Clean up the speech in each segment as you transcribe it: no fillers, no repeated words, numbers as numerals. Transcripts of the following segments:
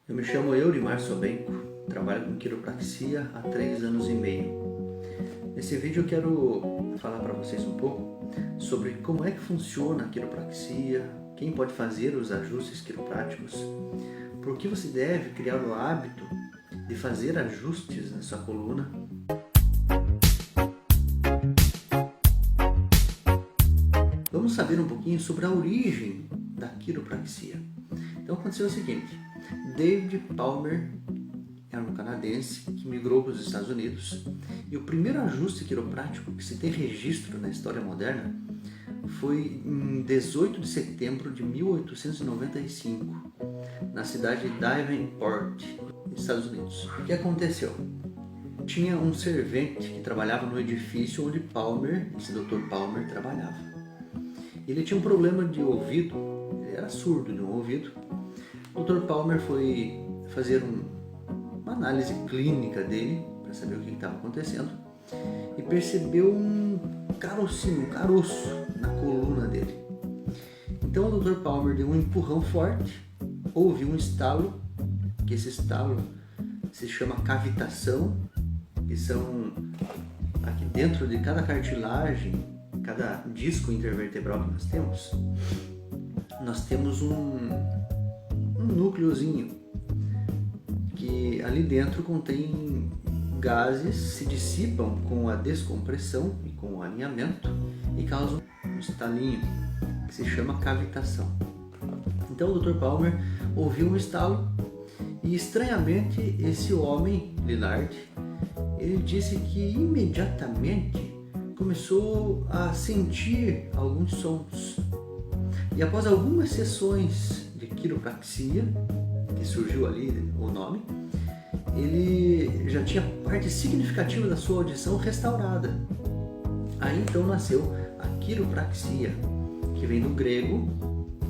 Eu me chamo Eurimar Sobenco, trabalho com quiropraxia há 3 anos e meio. Nesse vídeo eu quero falar para vocês um pouco sobre como é que funciona a quiropraxia, quem pode fazer os ajustes quiropráticos, por que você deve criar o hábito de fazer ajustes na sua coluna. Vamos saber um pouquinho sobre a origem da quiropraxia. Então aconteceu o seguinte: David Palmer era um canadense que migrou para os Estados Unidos e o primeiro ajuste quiroprático que se tem registro na história moderna foi em 18 de setembro de 1895, na cidade de Davenport, nos Estados Unidos. O que aconteceu? Tinha um servente que trabalhava no edifício onde esse Dr. Palmer, trabalhava. Ele tinha um problema de ouvido, ele era surdo de um ouvido. O Dr. Palmer foi fazer uma análise clínica dele para saber o que estava acontecendo e percebeu um caroço na coluna dele. Então o Dr. Palmer deu um empurrão forte, houve um estalo, que esse estalo se chama cavitação, que são aqui dentro de cada cartilagem, cada disco intervertebral que nós temos um núcleozinho que ali dentro contém gases, se dissipam com a descompressão e com o alinhamento e causam um estalinho que se chama cavitação. Então o Dr. Palmer ouviu um estalo e estranhamente esse homem, Lillard, ele disse que imediatamente começou a sentir alguns sons. E após algumas sessões de quiropraxia, que surgiu ali o nome, ele já tinha parte significativa da sua audição restaurada. Aí então nasceu a quiropraxia, que vem do grego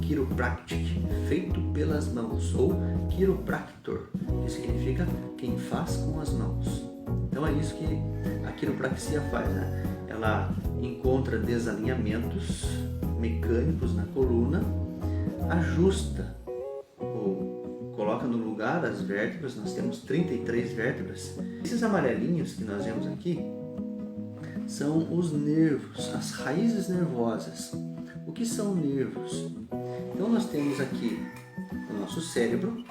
chiropractic, feito pelas mãos, ou chiropractor, que significa quem faz com as mãos. Então é isso que a quiropraxia faz, né? Ela encontra desalinhamentos mecânicos na coluna, ajusta ou coloca no lugar as vértebras. Nós temos 33 vértebras. Esses amarelinhos que nós vemos aqui são os nervos, as raízes nervosas. O que são nervos? Então nós temos aqui o nosso cérebro,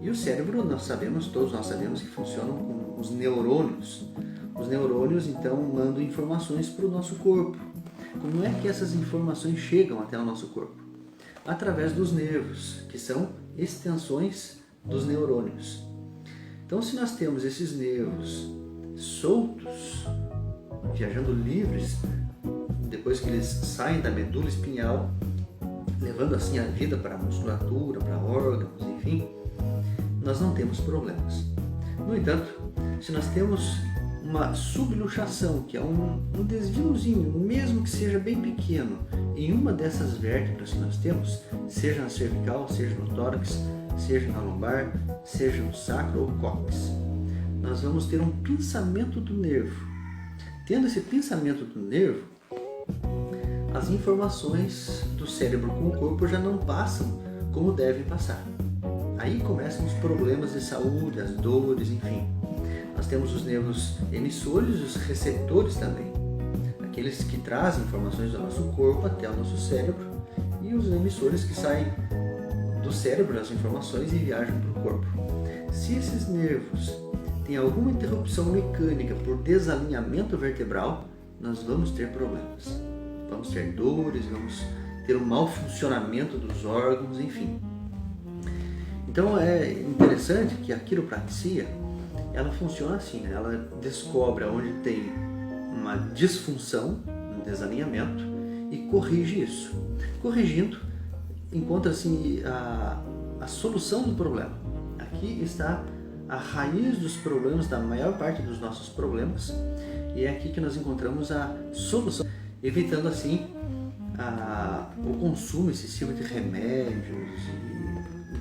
e o cérebro todos nós sabemos que funcionam com os neurônios. Os neurônios então mandam informações para o nosso corpo. Como é que essas informações chegam até o nosso corpo? Através dos nervos, que são extensões dos neurônios. Então, se nós temos esses nervos soltos, viajando livres, depois que eles saem da medula espinhal, levando assim a vida para a musculatura, para órgãos, enfim, nós não temos problemas. No entanto, se nós temos uma subluxação, que é um desviozinho, mesmo que seja bem pequeno, em uma dessas vértebras que nós temos, seja na cervical, seja no tórax, seja na lombar, seja no sacro ou cóccix, nós vamos ter um pinçamento do nervo. Tendo esse pinçamento do nervo, as informações do cérebro com o corpo já não passam como devem passar. Aí começam os problemas de saúde, as dores, enfim. Nós temos os nervos emissores e os receptores também, aqueles que trazem informações do nosso corpo até o nosso cérebro, e os emissores que saem do cérebro as informações e viajam para o corpo. Se esses nervos têm alguma interrupção mecânica por desalinhamento vertebral, nós vamos ter problemas. Vamos ter dores, vamos ter um mau funcionamento dos órgãos, enfim. Então é interessante que a quiropraxia ela funciona assim, né? Ela descobre onde tem uma disfunção, um desalinhamento, e corrige isso. Corrigindo, encontra-se a solução do problema. Aqui está a raiz dos problemas, da maior parte dos nossos problemas, e é aqui que nós encontramos a solução, evitando assim o consumo excessivo de remédios e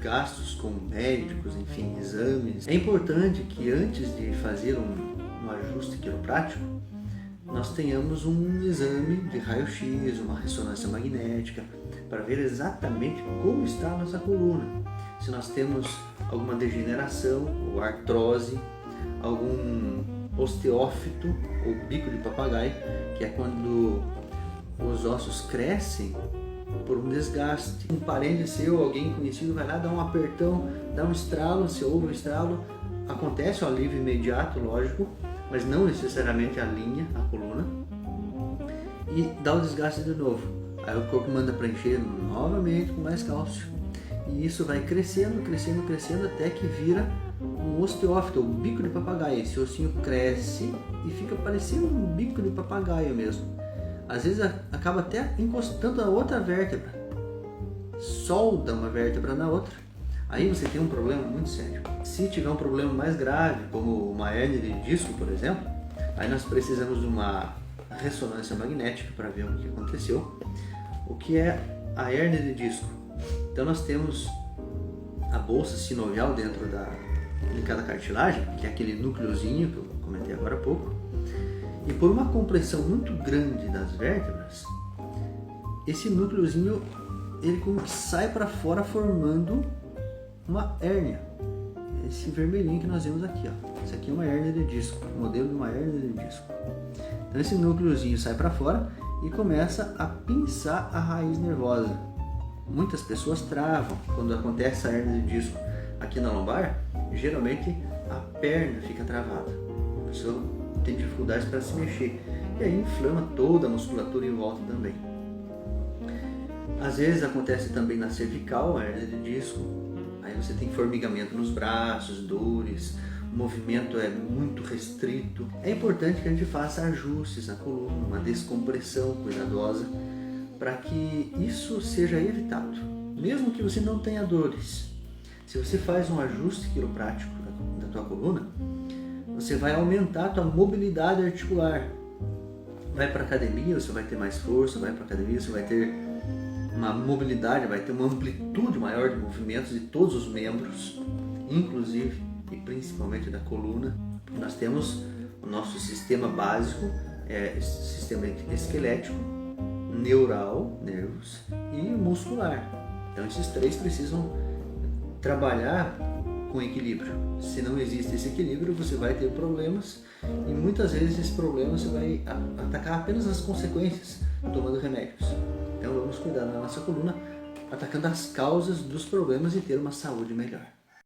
gastos com médicos, enfim, exames. É importante que antes de fazer um ajuste quiroprático, nós tenhamos um exame de raio-x, uma ressonância magnética, para ver exatamente como está a nossa coluna. Se nós temos alguma degeneração ou artrose, algum osteófito ou bico de papagaio, que é quando os ossos crescem por um desgaste. Um parente seu, alguém conhecido, vai lá, dá um apertão, dá um estralo, você ouve o estralo, acontece um alívio imediato, lógico, mas não necessariamente alinha a coluna e dá o desgaste de novo. Aí o corpo manda preencher novamente com mais cálcio e isso vai crescendo, crescendo, crescendo até que vira um osteófito, o bico de papagaio. Esse ossinho cresce e fica parecendo um bico de papagaio mesmo. Às vezes acaba até encostando a outra vértebra, solda uma vértebra na outra. Aí você tem um problema muito sério. Se tiver um problema mais grave, como uma hérnia de disco, por exemplo, aí nós precisamos de uma ressonância magnética para ver o que aconteceu. O que é a hérnia de disco? Então nós temos a bolsa sinovial dentro de cada cartilagem, que é aquele núcleozinho que eu comentei agora há pouco, e por uma compressão muito grande das vértebras, esse núcleozinho ele como que sai para fora formando uma hérnia. Esse vermelhinho que nós vemos aqui, ó. Isso aqui é uma hérnia de disco, modelo de uma hérnia de disco. Então esse núcleozinho sai para fora e começa a pinçar a raiz nervosa. Muitas pessoas travam quando acontece a hérnia de disco aqui na lombar. Geralmente a perna fica travada, a pessoa tem dificuldades para se mexer e aí inflama toda a musculatura em volta também. Às vezes acontece também na cervical, a hérnia de disco. Aí você tem formigamento nos braços, dores, o movimento é muito restrito. É importante que a gente faça ajustes na coluna, uma descompressão cuidadosa, para que isso seja evitado, mesmo que você não tenha dores. Se você faz um ajuste quiroprático da tua coluna, você vai aumentar a tua mobilidade articular. Vai para academia, você vai ter mais força, vai para academia, você vai ter uma mobilidade, vai ter uma amplitude maior de movimentos de todos os membros, inclusive e principalmente da coluna. Nós temos o nosso sistema básico, sistema esquelético, neural, nervos, e muscular. Então esses três precisam trabalhar com equilíbrio. Se não existe esse equilíbrio, você vai ter problemas e muitas vezes esse problema você vai atacar apenas as consequências tomando remédios. Então vamos cuidar da nossa coluna, atacando as causas dos problemas e ter uma saúde melhor.